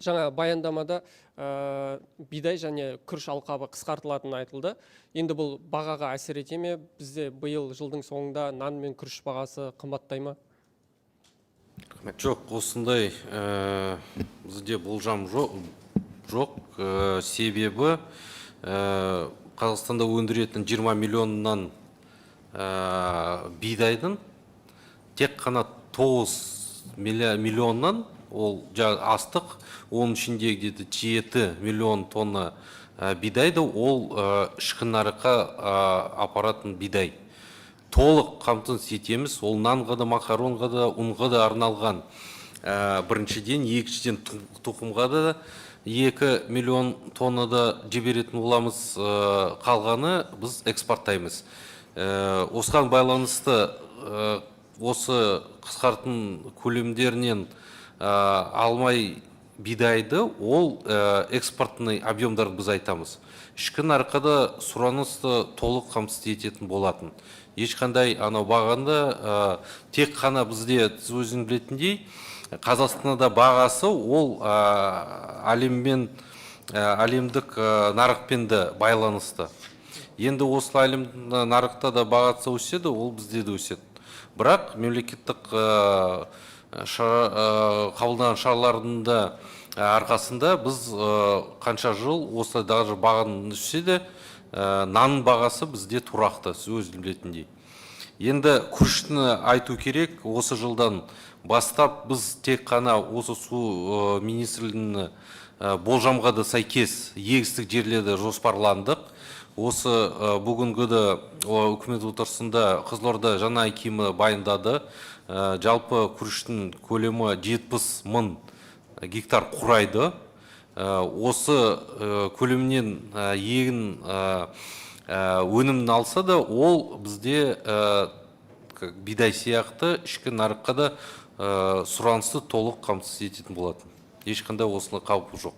Жаңа баяндамада бидай және күріш алқабы қысқартылатыны айтылды. Енді бұл бағаға әсер ете ме? Бізде биыл жылдың соңында нан мен күріш бағасы қымбаттай ма? Жоқ, осындай бізде болжам жоқ. Себебі Қазақстанда өндіретін 20 миллионнан бидайдың тек қана 9 миллионнан ол астық, оның ішінде где-то 7 миллион тонна бидайды ол ішкі нарыққа апаратын бидай. Толық қамтамасыз етеміз, ол нанға да, макаронға да, ұнға да арналған. Біріншіден, екіншіден тұқымға да 2 миллион тоннада жіберетін боламыз, қалғаны біз экспорттаймыз. Осыған байланысты осы қысқартын көлемдерінен алмай бидайды, ол экспортный объемдар біз айтамыз. Ішкі нарыққа да сұранысты толық қамтамасыз ететін болатын. Ешқандай анау бағанда тек қана бізде өзің білетіндей Қазақстанда бағасы ол әлемдік нарықпен де байланысты. Енді осы әлемдік нарықта да бағасы өседі, ол бізде де өседі. Бірақ мемлекеттік қабылданған шаралардың да арқасында біз қанша жыл осы даже бағаның өссе де нанның бағасы бізде тұрақты, сіз өзіңіз білетіндей. Енді күрішті айту керек, осы жылдан бастап біз тек қана осы су министрлігінің болжамға да сәйкес егістік жерлерді жоспарландық. Осы бүгінгі үкімет отырысында Қызылорда жаңа киімі баяндады. Жалпы күріштің көлемі 70 мың гектар құрайды. Осы көлемнен егін өнімін алса да, ол бізде бидай сияқты ішкі нарыққа да сұранысты толық қамтамасыз ететін болатын. Ешқандай осылай қаупі жоқ.